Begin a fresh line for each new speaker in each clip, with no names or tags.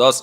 10।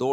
2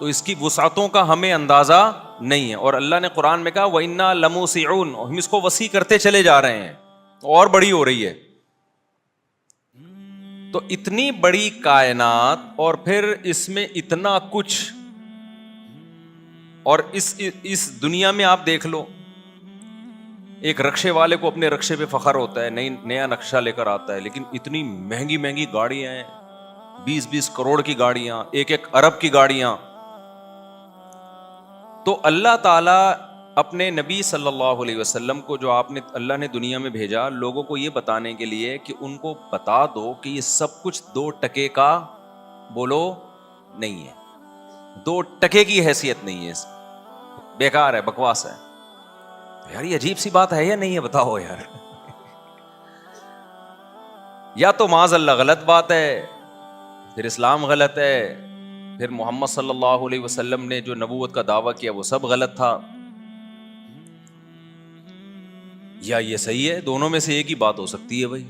تو اس کی وسعتوں کا ہمیں اندازہ نہیں ہے. اور اللہ نے قرآن میں کہا وَإِنَّا لَمُوسِعُونَ, ہم اس کو وسیع کرتے چلے جا رہے ہیں, اور بڑی ہو رہی ہے. تو اتنی بڑی کائنات اور پھر اس میں اتنا کچھ, اور اس دنیا میں آپ دیکھ لو, ایک رکشے والے کو اپنے رکشے پہ فخر ہوتا ہے, نیا نقشہ لے کر آتا ہے, لیکن اتنی مہنگی مہنگی گاڑیاں ہیں, 20-20 کروڑ کی گاڑیاں, 1-1 ارب کی گاڑیاں. تو اللہ تعالیٰ اپنے نبی صلی اللہ علیہ وسلم کو جو اللہ نے دنیا میں بھیجا, لوگوں کو یہ بتانے کے لیے کہ ان کو بتا دو کہ یہ سب کچھ 2 ٹکے کا بولو نہیں ہے, 2 ٹکے کی حیثیت نہیں ہے, بیکار ہے, بکواس ہے. یار یہ عجیب سی بات ہے یا نہیں ہے, بتاؤ یار. یا تو معاذ اللہ غلط بات ہے, پھر اسلام غلط ہے, پھر محمد صلی اللہ علیہ وسلم نے جو نبوت کا دعویٰ کیا وہ سب غلط تھا, یا یہ صحیح ہے. دونوں میں سے ایک ہی بات ہو سکتی ہے. بھائی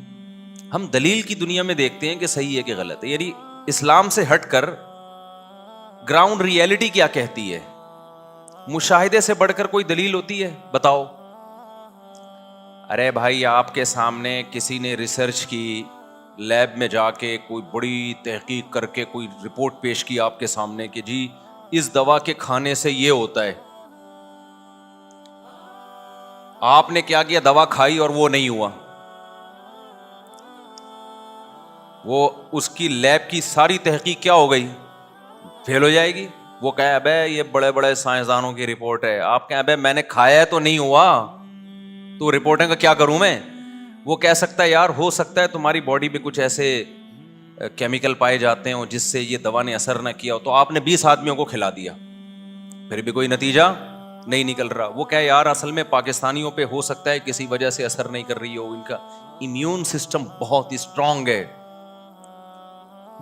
ہم دلیل کی دنیا میں دیکھتے ہیں کہ صحیح ہے کہ غلط ہے. یعنی اسلام سے ہٹ کر گراؤنڈ ریئلٹی کیا کہتی ہے, مشاہدے سے بڑھ کر کوئی دلیل ہوتی ہے, بتاؤ. ارے بھائی آپ کے سامنے کسی نے ریسرچ کی, لیب میں جا کے کوئی بڑی تحقیق کر کے کوئی رپورٹ پیش کی آپ کے سامنے کہ جی اس دوا کے کھانے سے یہ ہوتا ہے. آپ نے کیا کیا, دوا کھائی اور وہ نہیں ہوا. وہ اس کی لیب کی ساری تحقیق کیا ہو گئی, فیل ہو جائے گی. وہ کہے ابے یہ بڑے بڑے سائنسدانوں کی رپورٹ ہے, آپ کہیں ابے میں نے کھایا ہے تو نہیں ہوا, تو رپورٹیں کا کیا کروں میں. وہ کہہ سکتا ہے یار ہو سکتا ہے تمہاری باڈی میں کچھ ایسے کیمیکل پائے جاتے ہیں جس سے یہ دوا نے اثر نہ کیا ہو, تو آپ نے 20 آدمیوں کو کھلا دیا, پھر بھی کوئی نتیجہ نہیں نکل رہا. وہ کہے یار اصل میں پاکستانیوں پہ ہو سکتا ہے کسی وجہ سے اثر نہیں کر رہی ہو, ان کا امیون سسٹم بہت اسٹرانگ ہے.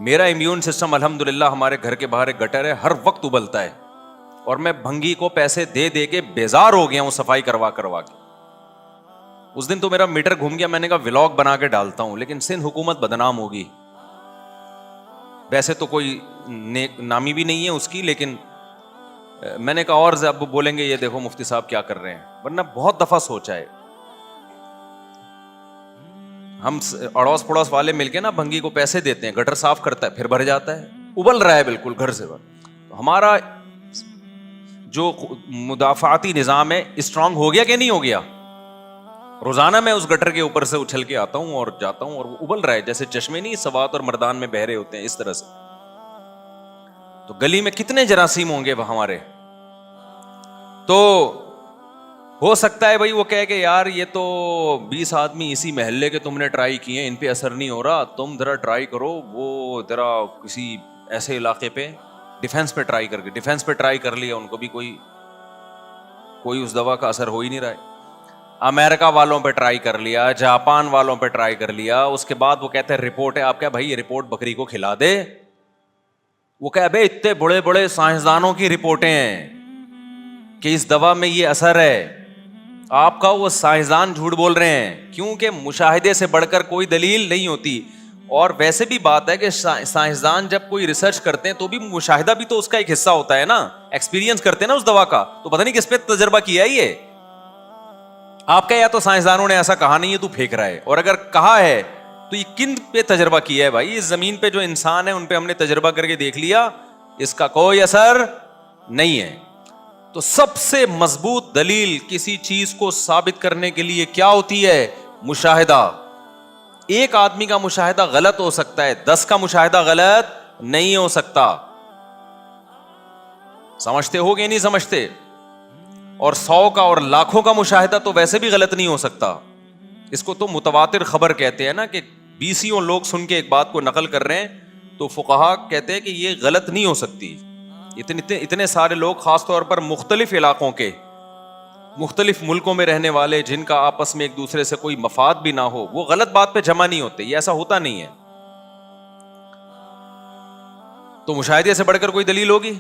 میرا امیون سسٹم الحمدللہ ہمارے گھر کے باہر ایک گٹر ہے, ہر وقت ابلتا ہے, اور میں بھنگی کو پیسے دے دے کے بیزار ہو گیا ہوں صفائی کروا کے. اس دن تو میرا میٹر گھوم گیا, میں نے کہا ولاگ بنا کے ڈالتا ہوں, لیکن سندھ حکومت بدنام ہوگی. ویسے تو کوئی نامی بھی نہیں ہے اس کی, لیکن میں نے کہا اور اب بولیں گے یہ دیکھو مفتی صاحب کیا کر رہے ہیں. ورنہ بہت دفعہ سوچا ہے, ہم اڑوس پڑوس والے مل کے نا بھنگی کو پیسے دیتے ہیں, گٹر صاف کرتا ہے, پھر بھر جاتا ہے, ابل رہا ہے بالکل گھر سے. تو ہمارا جو مدافعاتی نظام ہے اسٹرانگ ہو گیا کہ نہیں ہو گیا. روزانہ میں اس گٹر کے اوپر سے اچھل کے آتا ہوں اور جاتا ہوں, اور وہ ابل رہا ہے جیسے چشمے نہیں سوات اور مردان میں بہرے ہوتے ہیں اس طرح سے. تو گلی میں کتنے جراثیم ہوں گے وہ ہمارے. تو ہو سکتا ہے بھائی وہ کہے کہ یار یہ تو 20 آدمی اسی محلے کے تم نے ٹرائی کیے ہیں, ان پہ اثر نہیں ہو رہا, تم ذرا ٹرائی کرو, وہ ذرا کسی ایسے علاقے پہ ڈیفینس پہ ٹرائی کر لیا, ان کو بھی کوئی اس دوا کا اثر ہو ہی نہیں رہا ہے. امریکہ والوں پہ ٹرائی کر لیا, جاپان والوں پہ ٹرائی کر لیا, اس کے بعد وہ کہتے ہیں رپورٹ ہے. آپ کیا بھائی یہ رپورٹ بکری کو کھلا دے. وہ کہ ابے اتنے بڑے بڑے سائنسدانوں کی رپورٹیں ہیں کہ اس دوا میں یہ اثر ہے, آپ کا وہ سائنسدان جھوٹ بول رہے ہیں, کیونکہ مشاہدے سے بڑھ کر کوئی دلیل نہیں ہوتی. اور ویسے بھی بات ہے کہ سائنسدان جب کوئی ریسرچ کرتے ہیں تو بھی مشاہدہ بھی تو اس کا ایک حصہ ہوتا ہے نا, ایکسپیرینس کرتے ہیں نا اس دوا کا. تو پتہ نہیں کس پہ تجربہ کیا ہے یہ. آپ کا یا تو سائنسدانوں نے ایسا کہا نہیں ہے تو پھینک رہا ہے, اور اگر کہا ہے تو یہ کن پہ تجربہ کیا ہے بھائی. اس زمین پہ جو انسان ہے ان پہ ہم نے تجربہ کر کے دیکھ لیا, اس کا کوئی اثر نہیں ہے. تو سب سے مضبوط دلیل کسی چیز کو ثابت کرنے کے لیے کیا ہوتی ہے؟ مشاہدہ. ایک آدمی کا مشاہدہ غلط ہو سکتا ہے, 10 کا مشاہدہ غلط نہیں ہو سکتا. سمجھتے ہو کہ نہیں سمجھتے؟ اور 100 کا اور لاکھوں کا مشاہدہ تو ویسے بھی غلط نہیں ہو سکتا. اس کو تو متواتر خبر کہتے ہیں نا, کہ 20 لوگ سن کے ایک بات کو نقل کر رہے ہیں, تو فقہا کہتے ہیں کہ یہ غلط نہیں ہو سکتی. اتنے سارے لوگ, خاص طور پر مختلف علاقوں کے, مختلف ملکوں میں رہنے والے, جن کا آپس میں ایک دوسرے سے کوئی مفاد بھی نہ ہو, وہ غلط بات پہ جمع نہیں ہوتے. یہ ایسا ہوتا نہیں ہے. تو مشاہدے سے بڑھ کر کوئی دلیل ہوگی؟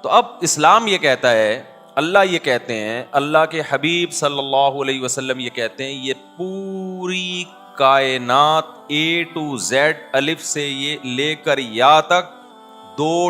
تو اب اسلام یہ کہتا ہے, اللہ یہ کہتے ہیں, اللہ کے حبیب صلی اللہ علیہ وسلم یہ کہتے ہیں, یہ پوری کائنات A to Z, الف سے یہ لے کر یا تک 2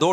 2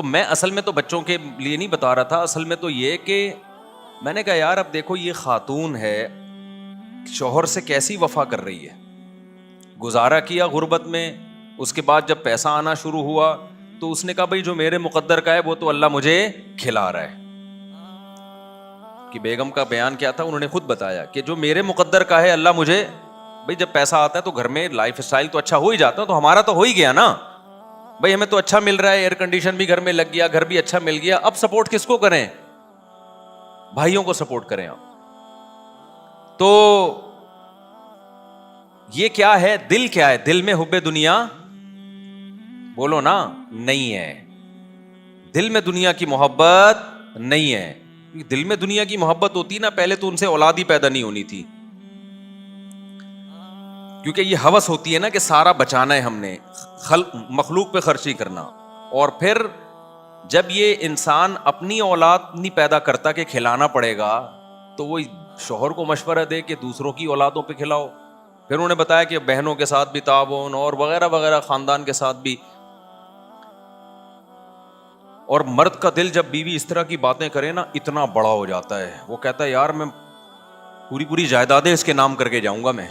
تو میں اصل میں تو بچوں کے لیے نہیں بتا رہا تھا, اصل میں تو یہ کہ میں نے کہا یار اب دیکھو یہ خاتون ہے, شوہر سے کیسی وفا کر رہی ہے, گزارا کیا غربت میں, اس کے بعد جب پیسہ آنا شروع ہوا تو اس نے کہا بھائی جو میرے مقدر کا ہے وہ تو اللہ مجھے کھلا رہا ہے. کہ بیگم کا بیان کیا تھا, انہوں نے خود بتایا کہ جو میرے مقدر کا ہے اللہ مجھے, بھائی جب پیسہ آتا ہے تو گھر میں لائف اسٹائل تو اچھا ہو ہی جاتا ہے, تو ہمارا تو ہو ہی گیا نا بھائی, ہمیں تو اچھا مل رہا ہے, ایئر کنڈیشن بھی گھر میں لگ گیا, گھر بھی اچھا مل گیا, اب سپورٹ کس کو کریں, بھائیوں کو سپورٹ کریں آپ. تو یہ کیا ہے, دل کیا ہے, دل میں حب دنیا بولو نا نہیں ہے, دل میں دنیا کی محبت نہیں ہے. دل میں دنیا کی محبت ہوتی نا پہلے تو ان سے اولاد ہی پیدا نہیں ہونی تھی, کیونکہ یہ ہوس ہوتی ہے نا کہ سارا بچانا ہے ہم نے, مخلوق پہ خرچی کرنا. اور پھر جب یہ انسان اپنی اولاد نہیں پیدا کرتا کہ کھلانا پڑے گا, تو وہ شوہر کو مشورہ دے کہ دوسروں کی اولادوں پہ کھلاؤ. پھر انہوں نے بتایا کہ بہنوں کے ساتھ بھی تعاون اور وغیرہ وغیرہ, خاندان کے ساتھ بھی. اور مرد کا دل جب بیوی اس طرح کی باتیں کرے نا اتنا بڑا ہو جاتا ہے, وہ کہتا ہے یار میں پوری جائیدادیں اس کے نام کر کے جاؤں گا میں.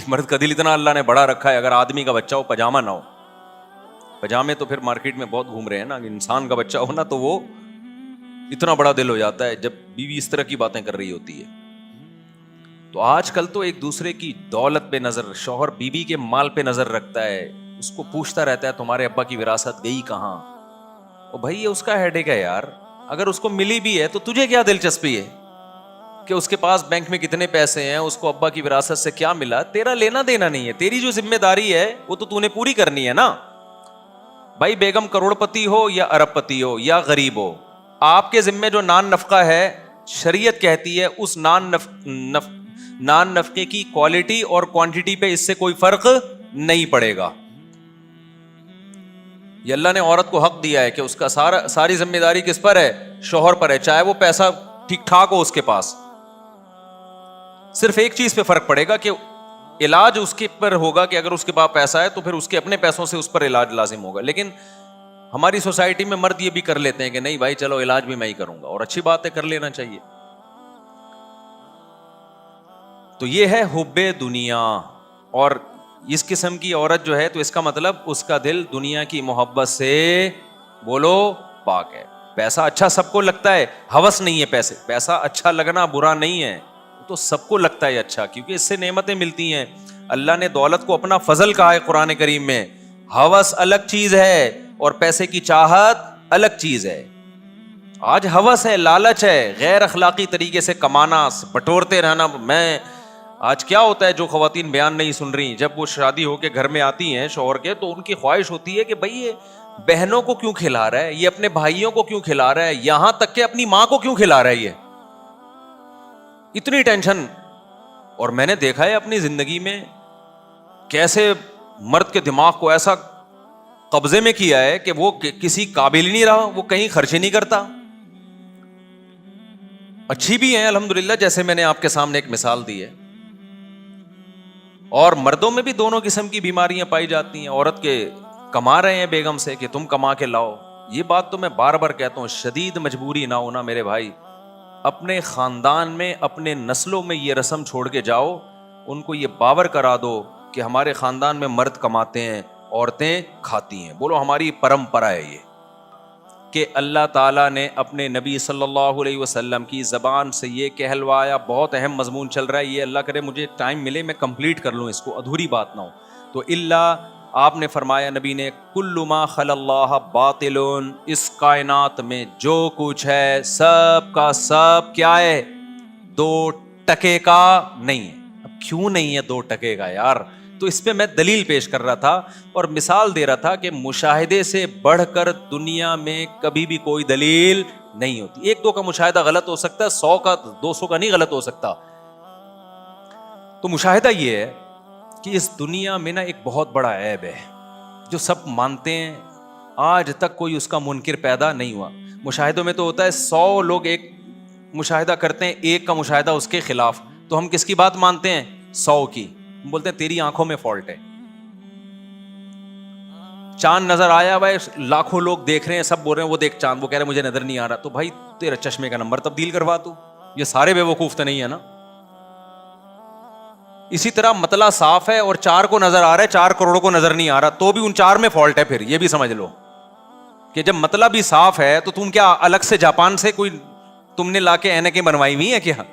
مرد کا دل اتنا اللہ نے بڑا رکھا ہے, اگر آدمی کا بچہ ہو پاجامہ نہ ہو, پاجامے تو پھر مارکیٹ میں بہت گھوم رہے ہیں نا, انسان کا بچہ ہو نا تو وہ اتنا بڑا دل ہو جاتا ہے جب بیوی اس طرح کی باتیں کر رہی ہوتی ہے. تو آج کل تو ایک دوسرے کی دولت پہ نظر, شوہر بیوی کے مال پہ نظر رکھتا ہے, اس کو پوچھتا رہتا ہے تمہارے ابا کی وراثت گئی کہاں. اور بھائی یہ اس کا ہیڈیک ہے یار, اگر اس کو ملی بھی ہے تو تجھے کیا دلچسپی ہے کہ اس کے پاس بینک میں کتنے پیسے ہیں, اس کو ابا کی وراثت سے کیا ملا, تیرا لینا دینا نہیں ہے. تیری جو ذمہ داری ہے وہ تو نے پوری کرنی ہے نا. بھائی بیگم کروڑ پتی ہو یا ارب پتی ہو یا غریب ہو, آپ کے ذمے جو نان نفقہ ہے, شریعت کہتی ہے اس نان نفقے کی کوالٹی اور کوانٹٹی پہ اس سے کوئی فرق نہیں پڑے گا. یہ اللہ نے عورت کو حق دیا ہے کہ اس کا ساری ذمہ داری کس پر ہے, شوہر پر ہے, چاہے وہ پیسہ ٹھیک ٹھاک ہو اس کے پاس. صرف ایک چیز پہ فرق پڑے گا کہ علاج اس کے پر ہوگا کہ اگر اس کے پاس پیسہ ہے تو پھر اس کے اپنے پیسوں سے اس پر علاج لازم ہوگا. لیکن ہماری سوسائٹی میں مرد یہ بھی کر لیتے ہیں کہ نہیں بھائی چلو علاج بھی میں ہی کروں گا, اور اچھی بات ہے, کر لینا چاہیے. تو یہ ہے حب دنیا. اور اس قسم کی عورت جو ہے تو اس کا مطلب اس کا دل دنیا کی محبت سے بولو پاک ہے. پیسہ اچھا سب کو لگتا ہے, ہوس نہیں ہے پیسہ اچھا لگنا برا نہیں ہے, تو سب کو لگتا ہے اچھا, کیونکہ اس سے نعمتیں ملتی ہیں. اللہ نے دولت کو اپنا فضل کہا ہے قرآن کریم میں. ہوس الگ چیز ہے اور پیسے کی چاہت الگ چیز ہے. آج ہوس ہے, لالچ ہے, غیر اخلاقی طریقے سے کمانا, بٹورتے رہنا. میں آج کیا ہوتا ہے جو خواتین بیان نہیں سن رہی, جب وہ شادی ہو کے گھر میں آتی ہیں شوہر کے, تو ان کی خواہش ہوتی ہے کہ بھائی یہ بہنوں کو کیوں کھلا رہا ہے, یہ اپنے بھائیوں کو کیوں کھلا رہا ہے, یہاں تک کہ اپنی ماں کو کیوں کھلا رہا ہے, یہ اتنی ٹینشن. اور میں نے دیکھا ہے اپنی زندگی میں کیسے مرد کے دماغ کو ایسا قبضے میں کیا ہے کہ وہ کسی قابل ہی نہیں رہا, وہ کہیں خرچ ہی نہیں کرتا. اچھی بھی ہیں الحمدللہ, جیسے میں نے آپ کے سامنے ایک مثال دی ہے. اور مردوں میں بھی دونوں قسم کی بیماریاں پائی جاتی ہیں. عورت کے کما رہے ہیں بیگم سے کہ تم کما کے لاؤ. یہ بات تو میں بار بار کہتا ہوں, شدید مجبوری نہ ہونا میرے بھائی. اپنے خاندان میں اپنے نسلوں میں یہ رسم چھوڑ کے جاؤ, ان کو یہ باور کرا دو کہ ہمارے خاندان میں مرد کماتے ہیں عورتیں کھاتی ہیں. بولو ہماری پرمپرا ہے یہ, کہ اللہ تعالیٰ نے اپنے نبی صلی اللہ علیہ وسلم کی زبان سے یہ کہلوایا. بہت اہم مضمون چل رہا ہے یہ, اللہ کرے مجھے ٹائم ملے میں کمپلیٹ کر لوں اس کو, ادھوری بات نہ ہو. تو اللہ آپ نے فرمایا نبی نے, کل ما خل اللہ باطل, اس کائنات میں جو کچھ ہے سب کا سب کیا ہے, 2 ٹکے کا نہیں ہے. اب کیوں نہیں ہے 2 ٹکے کا یار, تو اس پہ میں دلیل پیش کر رہا تھا اور مثال دے رہا تھا کہ مشاہدے سے بڑھ کر دنیا میں کبھی بھی کوئی دلیل نہیں ہوتی. 1-2 کا مشاہدہ غلط ہو سکتا ہے, 100 کا 200 کا نہیں غلط ہو سکتا. تو مشاہدہ یہ ہے کہ اس دنیا میں نا ایک بہت بڑا عیب ہے جو سب مانتے ہیں, آج تک کوئی اس کا منکر پیدا نہیں ہوا. مشاہدوں میں تو ہوتا ہے 100 لوگ ایک مشاہدہ کرتے ہیں, ایک کا مشاہدہ اس کے خلاف, تو ہم کس کی بات مانتے ہیں, 100 کی. ہم بولتے ہیں تیری آنکھوں میں فالٹ ہے. چاند نظر آیا بھائی, لاکھوں لوگ دیکھ رہے ہیں, سب بول رہے ہیں وہ دیکھ چاند, وہ کہہ رہے ہیں مجھے نظر نہیں آ رہا, تو بھائی تیرا چشمے کا نمبر تبدیل کروا تو, یہ سارے بے وقوف تو نہیں ہے نا. اسی طرح مطلع صاف ہے اور 4 کو نظر آ رہا ہے, 4 کروڑ کو نظر نہیں آ رہا, تو بھی ان 4 میں فالٹ ہے. پھر یہ بھی سمجھ لو کہ جب مطلع بھی صاف ہے تو تم کیا الگ سے جاپان سے کوئی تم نے لا کے اینکیں بنوائی ہوئی ہیں کیا؟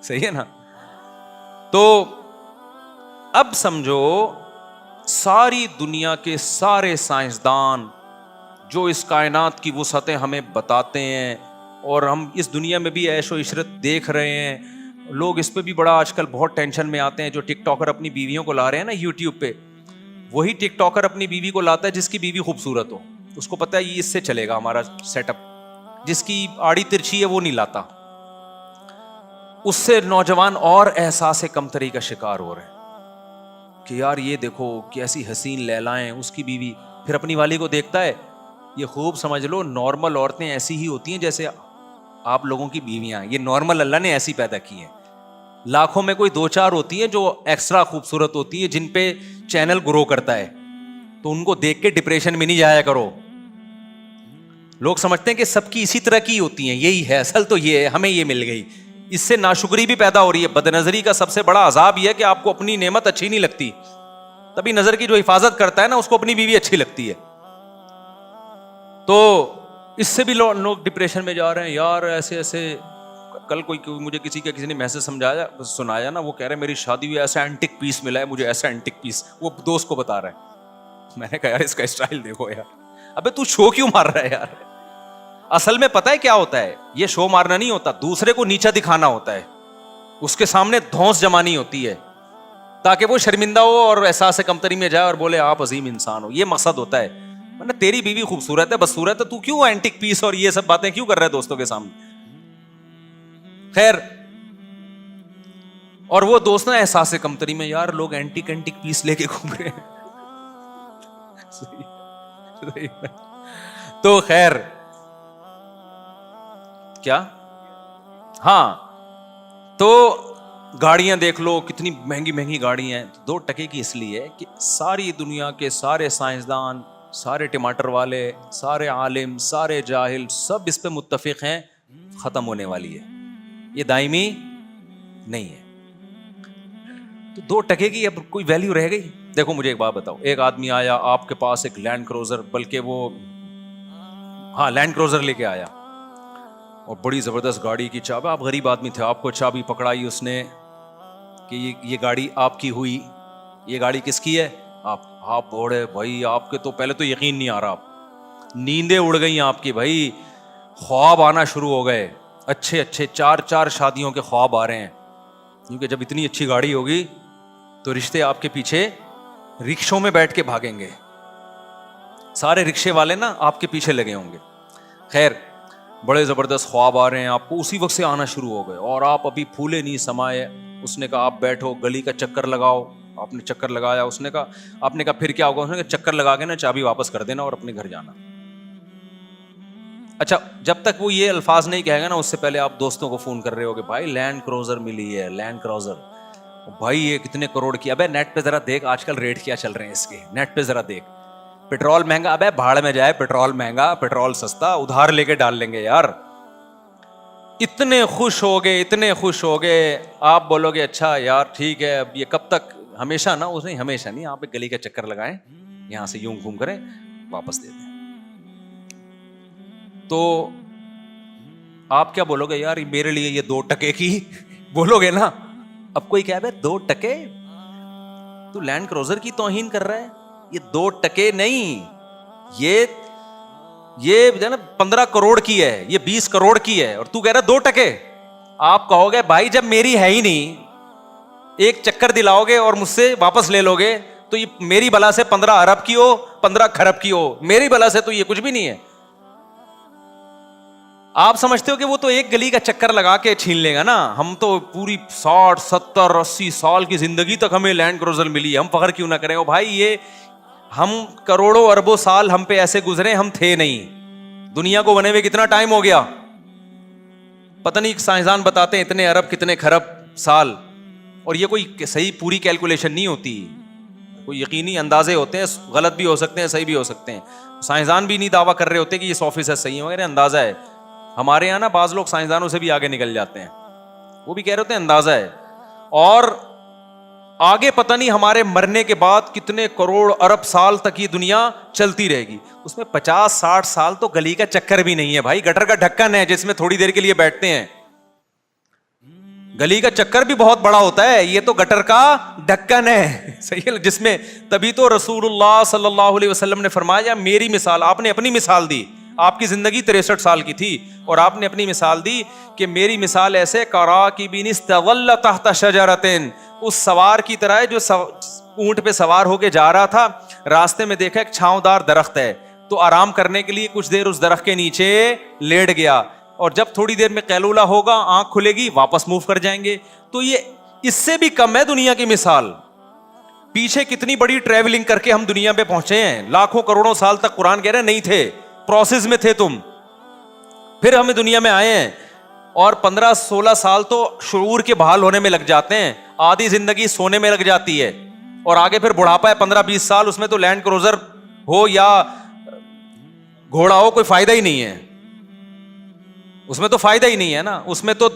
صحیح ہے نا. تو اب سمجھو ساری دنیا کے سارے سائنسدان جو اس کائنات کی وسعتیں ہمیں بتاتے ہیں, اور ہم اس دنیا میں بھی عیش و عشرت دیکھ رہے ہیں. لوگ اس پہ بھی بڑا آج کل بہت ٹینشن میں آتے ہیں, جو ٹک ٹاکر اپنی بیویوں کو لا رہے ہیں نا یوٹیوب پہ, وہی ٹک ٹاکر اپنی بیوی کو لاتا ہے جس کی بیوی خوبصورت ہو. اس کو پتا ہے یہ اس سے چلے گا ہمارا سیٹ اپ, جس کی آڑی ترچھی ہے وہ نہیں لاتا. اس سے نوجوان اور احساس کمتری کا شکار ہو رہے ہیں کہ یار یہ دیکھو کیسی حسین لیلائیں, اس کی بیوی. پھر اپنی والی کو دیکھتا ہے, یہ خوب سمجھ لو نارمل عورتیں ایسی ہی ہوتی ہیں جیسے آپ لوگوں کی بیویاں, یہ نارمل اللہ نے ایسی پیدا کی ہیں. لاکھوں میں کوئی 2-4 ہوتی ہیں جو ایکسٹرا خوبصورت ہوتی ہیں, جن پہ چینل گرو کرتا ہے, تو ان کو دیکھ کے ڈپریشن میں نہیں جایا کرو. لوگ سمجھتے ہیں کہ سب کی اسی طرح کی ہوتی ہیں, یہی ہے اصل تو یہ ہے, ہمیں یہ مل گئی. اس سے ناشکری بھی پیدا ہو رہی ہے. بد نظری کا سب سے بڑا عذاب یہ ہے کہ آپ کو اپنی نعمت اچھی نہیں لگتی, تبھی نظر کی جو حفاظت کرتا ہے نا اس کو اپنی بیوی اچھی لگتی ہے. تو اس سے بھی لوگ ڈپریشن میں جا رہے ہیں یار. ایسے ایسے کل کوئی مجھے کسی نے میسج سنایا نا, وہ کہہ رہے میری شادی ہوئی ایسا اینٹک پیس ملا ہے مجھے, ایسا اینٹک پیس, وہ دوست کو بتا رہا ہے. میں نے کہا یار اس کا اسٹائل دیکھو یار, ابے تو شو کیوں مار رہا ہے یار. اصل میں پتہ ہے کیا ہوتا ہے, یہ شو مارنا نہیں ہوتا, دوسرے کو نیچا دکھانا ہوتا ہے, اس کے سامنے دھونس جمانی ہوتی ہے تاکہ وہ شرمندہ ہو اور احساس کمتری میں جائے اور بولے آپ عظیم انسان ہو. یہ مقصد ہوتا ہے. ورنہ تیری بیوی خوبصورت ہے, بدصورت ہے, تو کیوں اینٹک پیس اور یہ سب باتیں کیوں کر رہا ہے دوستوں کے سامنے. خیر, اور وہ دوست نا احساس کمتری میں, یار لوگ اینٹک پیس لے کے گھوم رہے ہیں. تو خیر کیا, ہاں تو گاڑیاں دیکھ لو کتنی مہنگی مہنگی گاڑیاں ہیں. 2 ٹکے کی اس لیے کہ ساری دنیا کے سارے سائنسدان, سارے ٹماٹر والے, سارے عالم, سارے جاہل, سب اس پہ متفق ہیں ختم ہونے والی ہے, یہ دائمی نہیں ہے. تو 2 ٹکے کی اب کوئی ویلیو رہ گئی. دیکھو مجھے ایک بات بتاؤ, ایک آدمی آیا آپ کے پاس ایک لینڈ کروزر, بلکہ وہ لینڈ کروزر لے کے آیا اور بڑی زبردست گاڑی کی چابی, آپ غریب آدمی تھے, آپ کو چابی پکڑائی اس نے کہ یہ گاڑی آپ کی ہوئی. یہ گاڑی کس کی ہے؟ آپ بوڑھے بھائی, آپ کے تو پہلے تو یقین نہیں آ رہا, نیندیں اڑ گئی آپ کی بھائی, خواب آنا شروع ہو گئے, اچھے 4 شادیوں کے خواب آ رہے ہیں, کیونکہ جب اتنی اچھی گاڑی ہوگی تو رشتے آپ کے پیچھے رکشوں میں بیٹھ کے بھاگیں گے, سارے رکشے والے نا آپ کے پیچھے لگے ہوں گے. خیر, بڑے زبردست خواب آ رہے ہیں آپ کو, اسی وقت سے آنا شروع ہو گئے, اور آپ ابھی پھولے نہیں سمائے. اس نے کہا آپ بیٹھو, گلی کا چکر لگاؤ. آپ نے چکر لگایا, اس نے کہا, آپ نے کہا پھر کیا ہوگا؟ اس نے کہا چکر لگا کے نا چابی واپس کر دینا اور اپنے گھر جانا. اچھا, جب تک وہ یہ الفاظ نہیں کہے گا نا, اس سے پہلے آپ دوستوں کو فون کر رہے ہو کہ بھائی لینڈ کروزر ملی ہے, لینڈ کروزر, بھائی یہ کتنے کروڑ کی. ابے نیٹ پہ ذرا دیکھ آج کل ریٹ کیا چل رہے ہیں اس کے, نیٹ پہ ذرا دیکھ. پیٹرول مہنگا, ابے بھاڑ میں جائے, پیٹرول مہنگا, پیٹرول سستا, ادھار لے کے ڈال لیں گے یار. اتنے خوش ہو گئے, آپ بولو گے اچھا یار ٹھیک ہے, اب یہ کب تک, ہمیشہ نا, اس نے ہمیشہ نہیں, آپ ایک گلی کا چکر لگائیں, یہاں سے یوں گھوم کریں, واپس دے دیں. تو آپ کیا بولو گے یار میرے لیے یہ 2 ٹکے کی بولو گے نا. اب کوئی کہے 2 ٹکے, تو لینڈ کروزر کی توہین کر رہا ہے. یہ 2 ٹکے نہیں, یہ جو نا 15 کروڑ کی ہے, یہ 20 کروڑ کی ہے, اور تو کہہ رہا 2 ٹکے. آپ کہو گے بھائی جب میری ہے ہی نہیں, ایک چکر دلاؤ گے اور مجھ سے واپس لے لو گے, تو یہ میری بلا سے 15 ارب کی ہو, 15 کھرب کی ہو, میری بلا سے تو یہ کچھ بھی نہیں ہے. آپ سمجھتے ہو کہ وہ تو ایک گلی کا چکر لگا کے چھین لے گا نا, ہم تو پوری 60 70 80 سال کی زندگی تک ہمیں لینڈ کروزر ملی, ہم فخر کیوں نہ کریں. بھائی یہ ہم کروڑوں اربوں سال ہم پہ ایسے گزرے, ہم تھے نہیں, دنیا کو بنے ہوئے کتنا ٹائم ہو گیا پتہ نہیں, سائنسدان بتاتے ہیں اتنے ارب کتنے کھرب سال, اور یہ کوئی صحیح پوری کیلکولیشن نہیں ہوتی. کوئی یقینی اندازے ہوتے ہیں, غلط بھی ہو سکتے ہیں, صحیح بھی ہو سکتے ہیں. سائنسدان بھی نہیں دعویٰ کر رہے ہوتے کہ یہ 100% صحیح ہے, مگر اندازہ ہے. ہمارے یہاں نا بعض لوگ سائنسدانوں سے بھی آگے نکل جاتے ہیں, وہ بھی کہہ رہے ہوتے ہیں اندازہ ہے. اور آگے پتہ نہیں ہمارے مرنے کے بعد کتنے کروڑ ارب سال تک یہ دنیا چلتی رہے گی. اس میں 50-60 سال تو گلی کا چکر بھی نہیں ہے بھائی, گٹر کا ڈھکن ہے جس میں تھوڑی دیر کے لیے بیٹھتے ہیں. گلی کا چکر بھی بہت بڑا ہوتا ہے, یہ تو گٹر کا ڈھکن ہے, صحیح ہے, جس میں تبھی تو رسول اللہ صلی اللہ علیہ وسلم نے فرمایا میری مثال, آپ نے اپنی مثال دی, آپ کی زندگی 63 سال کی تھی اور آپ نے اپنی مثال دی کہ میری مثال ایسے کراکب استظل تحت شجرۃ, اس سوار کی طرح ہے جو اونٹ پہ سوار ہو کے جا رہا تھا, راستے میں دیکھا ایک چھاؤں دار درخت ہے, تو آرام کرنے کے لیے کچھ دیر اس درخت کے نیچے لیٹ گیا, اور جب تھوڑی دیر میں قیلولہ ہوگا, آنکھ کھلے گی, واپس موو کر جائیں گے. تو یہ اس سے بھی کم ہے دنیا کی مثال. پیچھے کتنی بڑی ٹریولنگ کر کے ہم دنیا پہ پہنچے ہیں, لاکھوں کروڑوں سال تک قرآن کہہ رہے نہیں تھے, پروسیس میں تھے تم, پھر ہمیں دنیا میں آئے ہیں. اور 15-16 سال تو شعور کے بحال ہونے میں لگ جاتے ہیں, آدھی زندگی سونے میں لگ جاتی ہے, اور آگے پھر بڑھاپا ہے 15-20 سال, اس میں تو لینڈ کروزر ہو یا گھوڑا ہو کوئی فائدہ ہی نہیں ہے, اس میں تو فائدہ ہی نہیں ہے نا. اس میں تو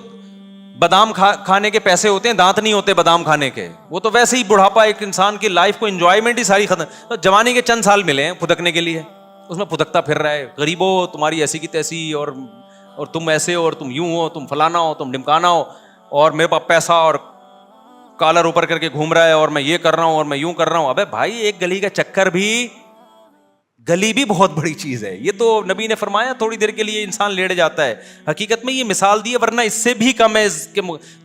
بادام کھانے کے پیسے ہوتے ہیں, دانت نہیں ہوتے بادام کھانے کے. وہ تو ویسے ہی بڑھاپا ایک انسان کی لائف کو انجوائمنٹ ہی ساری ختم. تو جوانی کے چند سال ملے ہیں پھدکنے کے لیے, اس میں پھدکتا پھر رہا ہے, غریبو تمہاری ایسی کی تیسی, اور تم ایسے ہو, اور تم یوں ہو, تم فلانا ہو, تم ڈمکانا ہو, اور میرے پاس پیسہ اور کالر اوپر کر کے گھوم رہا ہے, اور میں یہ کر رہا ہوں, اور میں یوں کر رہا ہوں. ابے بھائی ایک گلی کا چکر بھی, گلی بھی بہت بڑی چیز ہے. یہ تو نبی نے فرمایا تھوڑی دیر کے لیے انسان لیٹ جاتا ہے, حقیقت میں یہ مثال دی ہے, ورنہ اس سے بھی کم ہے.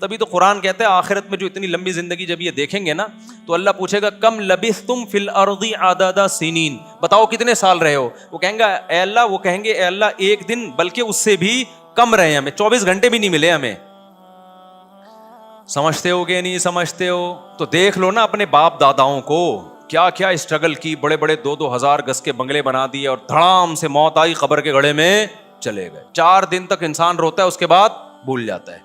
تبھی تو قرآن کہتا ہے آخرت میں جو اتنی لمبی زندگی جب یہ دیکھیں گے نا, تو اللہ پوچھے گا کم لبثتم فی الارض عدد سنین, بتاؤ کتنے سال رہے ہو. وہ کہیں گا اے اللہ, وہ کہیں گے اے اللہ ایک دن, بلکہ اس سے بھی کم رہے, ہمیں 24 گھنٹے بھی نہیں ملے ہمیں. سمجھتے ہو کہ نہیں سمجھتے ہو؟ تو دیکھ لو نا اپنے باپ داداؤں کو, کیا کیا اسٹرگل کی, بڑے بڑے 2-2 ہزار گز کے بنگلے بنا دیے, اور دھڑام سے موت آئی, قبر کے گڑھے میں چلے گئے. 4 دن تک انسان روتا ہے, اس کے بعد بھول جاتا ہے,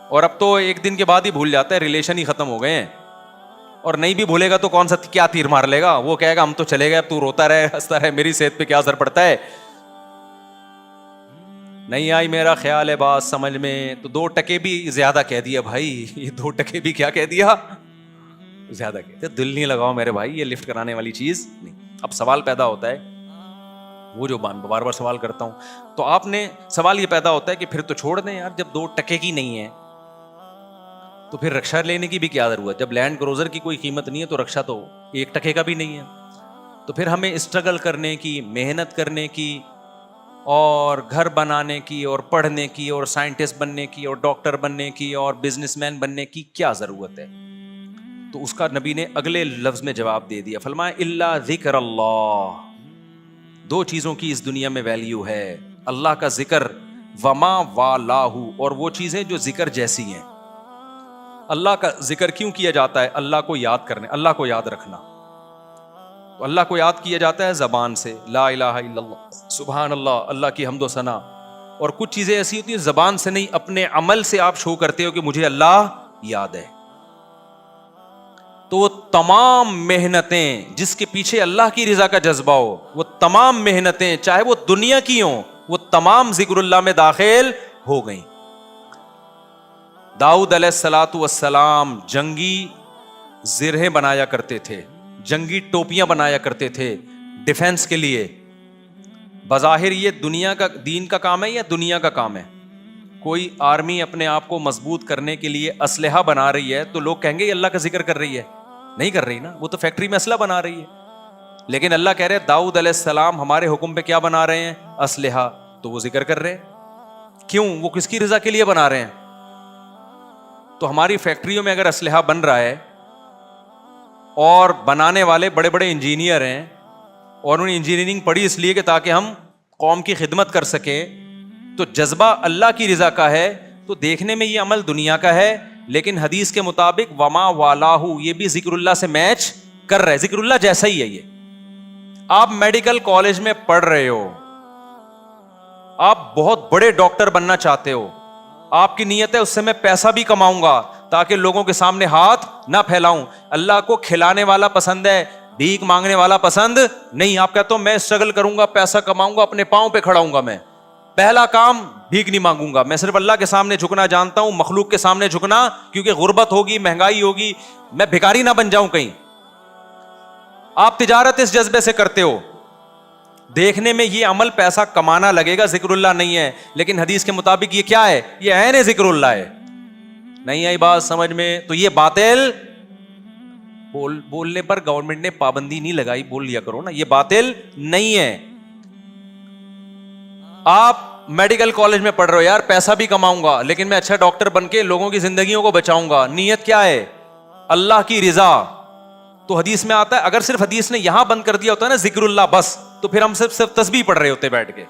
اور اب تو 1 دن کے بعد ہی بھول جاتا ہے, ریلیشن ہی ختم ہو گئے ہیں. اور نہیں بھی بھولے گا تو کون سا کیا تیر مار لے گا, وہ کہے گا ہم تو چلے گئے, اب تو روتا رہے ہنستا رہے, میری صحت پہ کیا اثر پڑتا ہے. نہیں آئی میرا خیال ہے بات سمجھ میں, تو 2 ٹکے بھی زیادہ کہہ دیا بھائی, یہ 2 ٹکے بھی کیا کہہ دیا, زیادہ کہتے. دل نہیں لگاؤ میرے بھائی, یہ لفٹ کرانے والی چیز نہیں. اب سوال پیدا ہوتا ہے, وہ جو بار بار سوال کرتا ہوں, تو آپ نے سوال یہ پیدا ہوتا ہے کہ پھر تو چھوڑ دیں یار, جب 2 ٹکے کی نہیں ہے تو پھر رکشا لینے کی بھی کیا ضرورت. جب لینڈ کروزر کی کوئی قیمت نہیں ہے تو رکشا تو 1 ٹکے کا بھی نہیں ہے. تو پھر ہمیں اسٹرگل کرنے کی, محنت کرنے کی, اور گھر بنانے کی, اور پڑھنے کی, اور سائنٹسٹ بننے کی, اور ڈاکٹر بننے کی, اور بزنس مین بننے کی کیا ضرورت ہے؟ تو اس کا نبی نے اگلے لفظ میں جواب دے دیا, فرمایا الا ذکر اللہ. 2 چیزوں کی اس دنیا میں ویلیو ہے, اللہ کا ذکر, وما والاہ, اور وہ چیزیں جو ذکر جیسی ہیں. اللہ کا ذکر کیوں کیا جاتا ہے؟ اللہ کو یاد کرنے, اللہ کو یاد رکھنا. تو اللہ کو یاد کیا جاتا ہے زبان سے, لا الہ الا اللہ, سبحان اللہ, اللہ کی حمد و ثنا. اور کچھ چیزیں ایسی ہوتی ہیں زبان سے نہیں, اپنے عمل سے آپ شو کرتے ہو کہ مجھے اللہ یاد ہے. تو وہ تمام محنتیں جس کے پیچھے اللہ کی رضا کا جذبہ ہو, وہ تمام محنتیں چاہے وہ دنیا کی ہوں, وہ تمام ذکر اللہ میں داخل ہو گئیں. داؤد علیہ الصلاۃ والسلام جنگی زرہیں بنایا کرتے تھے, جنگی ٹوپیاں بنایا کرتے تھے ڈیفنس کے لیے. بظاہر یہ دنیا کا, دین کا کام ہے یا دنیا کا کام ہے؟ کوئی آرمی اپنے آپ کو مضبوط کرنے کے لیے اسلحہ بنا رہی ہے تو لوگ کہیں گے یہ اللہ کا ذکر کر رہی ہے. نہیں کر رہی نا, وہ تو فیکٹری میں اسلحہ بنا رہی ہے. لیکن اللہ کہہ رہے داؤد علیہ السلام ہمارے حکم پہ کیا بنا رہے ہیں؟ اسلحہ. تو وہ ذکر کر رہے ہیں. کیوں؟ وہ کس کی رضا کے لیے بنا رہے ہیں؟ تو ہماری فیکٹریوں میں اگر اسلحہ بن رہا ہے اور بنانے والے بڑے بڑے انجینئر ہیں, اور انہوں نے انجینئرنگ پڑھی اس لیے کہ تاکہ ہم قوم کی خدمت کر سکیں, تو جذبہ اللہ کی رضا کا ہے, تو دیکھنے میں یہ عمل دنیا کا ہے, لیکن حدیث کے مطابق وما والاہ, یہ بھی ذکر اللہ سے میچ کر رہا ہے, ذکر اللہ جیسا ہی ہے یہ. آپ میڈیکل کالج میں پڑھ رہے ہو, آپ بہت بڑے ڈاکٹر بننا چاہتے ہو, آپ کی نیت ہے اس سے میں پیسہ بھی کماؤں گا, تاکہ لوگوں کے سامنے ہاتھ نہ پھیلاؤں. اللہ کو کھلانے والا پسند ہے, بھیک مانگنے والا پسند نہیں. آپ کہتے ہو میں اسٹرگل کروں گا, پیسہ کماؤں گا, اپنے پاؤں پہ کھڑا ہوں گا, میں پہلا کام بھیک نہیں مانگوں گا. میں صرف اللہ کے سامنے جھکنا جانتا ہوں, مخلوق کے سامنے جھکنا, کیونکہ غربت ہوگی, مہنگائی ہوگی, میں بھکاری نہ بن جاؤں کہیں. آپ تجارت اس جذبے سے کرتے ہو, دیکھنے میں یہ عمل پیسہ کمانا لگے گا, ذکر اللہ نہیں ہے, لیکن حدیث کے مطابق یہ کیا ہے؟ یہ عین ذکر اللہ ہے. نہیں آئی بات سمجھ میں؟ تو یہ باطل بولنے پر گورنمنٹ نے پابندی نہیں لگائی, بول لیا کرو نا, یہ باطل نہیں ہے. آپ میڈیکل کالج میں پڑھ رہے ہو, یار پیسہ بھی کماؤں گا لیکن میں اچھا ڈاکٹر بن کے لوگوں کی زندگیوں کو بچاؤں گا. نیت کیا ہے؟ اللہ کی رضا. تو حدیث میں آتا ہے, اگر صرف حدیث نے یہاں بند کر دیا ہوتا ہے نا ذکر اللہ بس, تو پھر ہم صرف تسبیح پڑھ رہے ہوتے بیٹھ کے,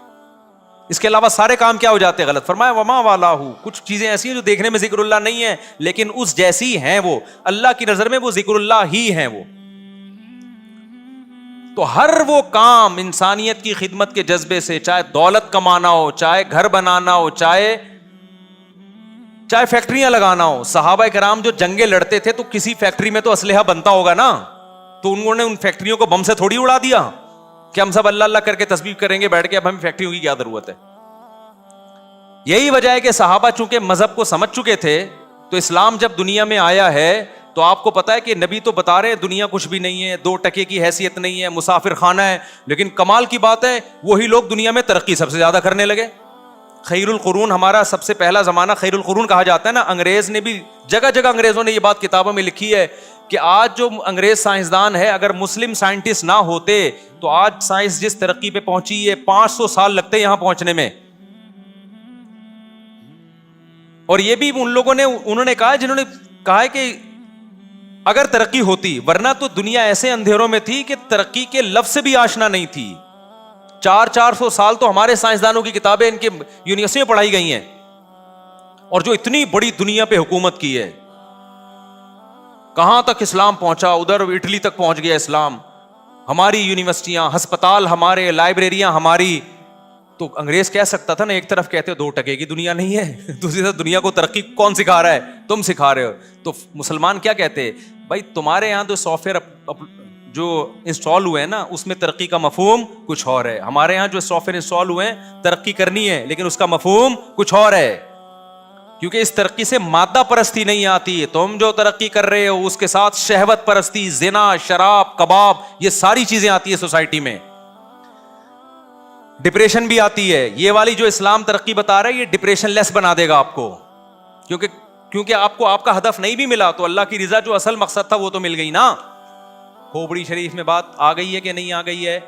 اس کے علاوہ سارے کام کیا ہو جاتے ہیں غلط. فرمایا وما والا ہوں, کچھ چیزیں ایسی ہیں جو دیکھنے میں ذکر اللہ نہیں ہے لیکن اس جیسی ہیں, وہ اللہ کی نظر میں وہ ذکر اللہ ہی ہیں وہ. تو ہر وہ کام انسانیت کی خدمت کے جذبے سے, چاہے دولت کمانا ہو, چاہے گھر بنانا ہو, چاہے فیکٹریاں لگانا ہو. صحابہ کرام جو جنگیں لڑتے تھے تو کسی فیکٹری میں تو اسلحہ بنتا ہوگا نا, تو انہوں نے ان فیکٹریوں کو بم سے تھوڑی اڑا دیا کہ ہم سب اللہ اللہ کر کے تسبیح کریں گے بیٹھ کے, اب ہمیں فیکٹریوں کی کیا ضرورت ہے. یہی وجہ ہے کہ صحابہ چونکہ مذہب کو سمجھ چکے تھے, تو اسلام جب دنیا میں آیا ہے تو آپ کو پتا ہے کہ نبی تو بتا رہے دنیا کچھ بھی نہیں ہے, 2 ٹکے کی حیثیت نہیں ہے, مسافر خانہ ہے, لیکن کمال کی بات ہے وہی لوگ دنیا میں ترقی سب سے زیادہ کرنے لگے. خیر القرون, ہمارا سب سے پہلا زمانہ خیر القرون کہا جاتا ہے نا. انگریز نے بھی جگہ جگہ انگریزوں نے یہ بات کتابوں میں لکھی ہے کہ آج جو انگریز سائنسدان ہے, اگر مسلم سائنٹسٹ نہ ہوتے تو آج سائنس جس ترقی پہ پہنچی ہے 500 سال لگتے یہاں پہنچنے میں. اور یہ بھی ان لوگوں نے, انہوں نے کہا, جنہوں نے کہا ہے کہ اگر ترقی ہوتی, ورنہ تو دنیا ایسے اندھیروں میں تھی کہ ترقی کے لفظ سے بھی آشنا نہیں تھی. 400 سال تو ہمارے سائنسدانوں کی کتابیں ان کے یونیورسٹی میں پڑھائی گئی ہیں, اور جو اتنی بڑی دنیا پہ حکومت کی ہے, کہاں تک اسلام پہنچا, ادھر اٹلی تک پہنچ گیا اسلام. ہماری یونیورسٹیاں, ہسپتال ہمارے, لائبریریاں ہماری. تو انگریز کہہ سکتا تھا نا, ایک طرف کہتے 2 ٹکے کی دنیا نہیں ہے, دوسری طرف دنیا کو ترقی کون سکھا رہا ہے؟ تم سکھا رہے ہو. تو مسلمان کیا کہتے, بھائی تمہارے یہاں جو سافٹ ویئر جو انسٹال ہوئے ہیں نا, اس میں ترقی کا مفہوم کچھ اور ہے. ہمارے یہاں جو سافٹ ویئر انسٹال ہوئے ہیں ترقی کرنی ہے, لیکن اس کا مفہوم کچھ اور ہے, کیونکہ اس ترقی سے مادہ پرستی نہیں آتی. تم جو ترقی کر رہے ہو اس کے ساتھ شہوت پرستی, زنا, شراب, کباب, یہ ساری چیزیں آتی ہے سوسائٹی میں. ڈپریشن بھی آتی ہے. یہ والی جو اسلام ترقی بتا رہا ہے یہ ڈپریشن لیس بنا دے گا آپ کو, کیونکہ آپ کو آپ کا ہدف نہیں بھی ملا تو اللہ کی رضا جو اصل مقصد تھا وہ تو مل گئی نا. کھوپڑی شریف میں بات آ گئی ہے کہ نہیں آ گئی ہے؟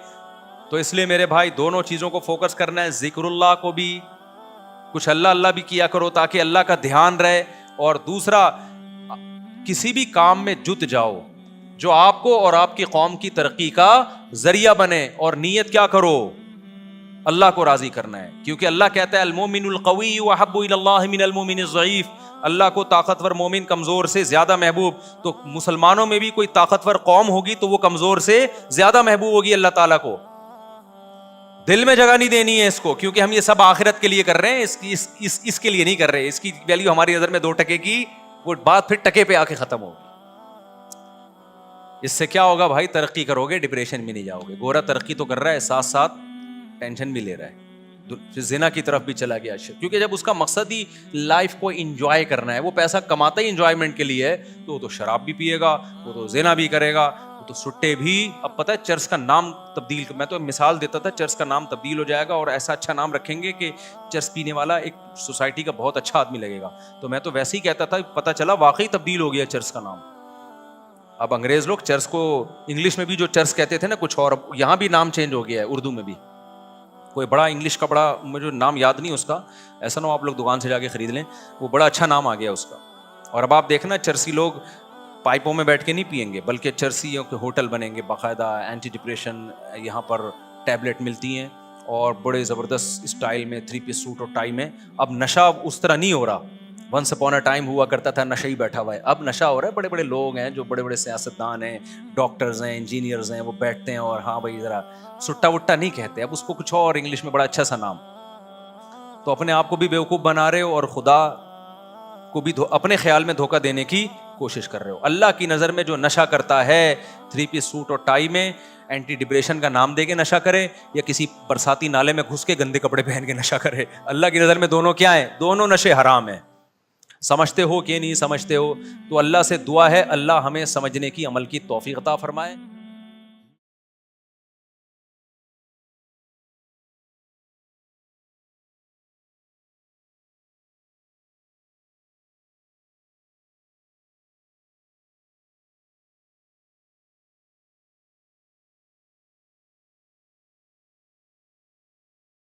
تو اس لیے میرے بھائی دونوں چیزوں کو فوکس کرنا ہے. ذکر اللہ کو بھی, کچھ اللہ اللہ بھی کیا کرو تاکہ اللہ کا دھیان رہے, اور دوسرا کسی بھی کام میں جت جاؤ جو آپ کو اور آپ کی قوم کی ترقی کا ذریعہ بنے, اور نیت کیا کرو؟ اللہ کو راضی کرنا ہے. کیونکہ اللہ کہتا ہے المومن القوی احب الی اللہ من المومن الضعیف, اللہ کو طاقتور مومن کمزور سے زیادہ محبوب. تو مسلمانوں میں بھی کوئی طاقتور قوم ہوگی تو وہ کمزور سے زیادہ محبوب ہوگی اللہ تعالیٰ کو. دل میں جگہ نہیں دینی ہے اس کو, کیونکہ ہم یہ سب آخرت کے لیے کر رہے ہیں, اس کے لیے نہیں کر رہے. اس کی ویلیو ہماری نظر میں 2 ٹکے کی, وہ بات پھر ٹکے پہ آ کے ختم ہوگی. اس سے کیا ہوگا بھائی؟ ترقی کرو گے, ڈپریشن میں نہیں جاؤ گے. گورا ترقی تو کر رہا ہے, ساتھ ساتھ ٹینشن بھی لے رہا ہے, زنا کی طرف بھی چلا گیا. کیونکہ جب اس کا مقصد ہی لائف کو انجوائے کرنا ہے, وہ پیسہ کماتا ہی انجوائمنٹ کے لیے ہے, تو وہ تو شراب بھی پیے گا, وہ تو زنا بھی کرے گا, وہ تو سٹے بھی. اب پتہ ہے چرچ کا نام تبدیل, میں تو مثال دیتا تھا, چرچ کا نام تبدیل ہو جائے گا اور ایسا اچھا نام رکھیں گے کہ چرچ پینے والا ایک سوسائٹی کا بہت اچھا آدمی لگے گا. تو میں تو ویسے ہی کہتا تھا, پتہ چلا واقعی تبدیل ہو گیا چرچ کا نام. اب انگریز لوگ چرچ کو انگلش میں بھی جو چرچ کہتے تھے نا کچھ اور, یہاں بھی نام چینج ہو گیا ہے, اردو میں بھی کوئی بڑا انگلش کا بڑا, مجھے نام یاد نہیں اس کا, ایسا نہ ہو آپ لوگ دکان سے جا کے خرید لیں, وہ بڑا اچھا نام آ گیا اس کا. اور اب آپ دیکھنا چرسی لوگ پائپوں میں بیٹھ کے نہیں پئیں گے, بلکہ چرسیوں کے ہوٹل بنیں گے, باقاعدہ اینٹی ڈپریشن یہاں پر ٹیبلٹ ملتی ہیں, اور بڑے زبردست اسٹائل میں 3 پیس سوٹ اور ٹائی میں. اب نشہ اس طرح نہیں ہو رہا, ونس اپون اے ٹائم ہوا کرتا تھا نشہ ہی بیٹھا ہوا ہے. اب نشہ ہو رہا ہے, بڑے بڑے لوگ ہیں جو بڑے بڑے سیاستدان ہیں, ڈاکٹرز ہیں, انجینئرز ہیں, وہ بیٹھتے ہیں اور ہاں بھائی ذرا سٹا وٹا نہیں کہتے, اب اس کو کچھ اور انگلش میں بڑا اچھا سا نام. تو اپنے آپ کو بھی بیوقوف بنا رہے ہو اور خدا کو بھی اپنے خیال میں دھوکہ دینے کی کوشش کر رہے ہو. اللہ کی نظر میں جو نشہ کرتا ہے 3 پیس سوٹ اور ٹائی میں اینٹی ڈپریشن کا نام دے کے نشہ کرے یا کسی برساتی نالے میں گھس کے گندے کپڑے پہن کے نشہ کرے, اللہ کی نظر میں دونوں کیا ہیں؟ دونوں نشے حرام ہیں. سمجھتے ہو کہ نہیں سمجھتے ہو؟ تو اللہ سے دعا ہے اللہ ہمیں سمجھنے کی عمل کی توفیق عطا فرمائے.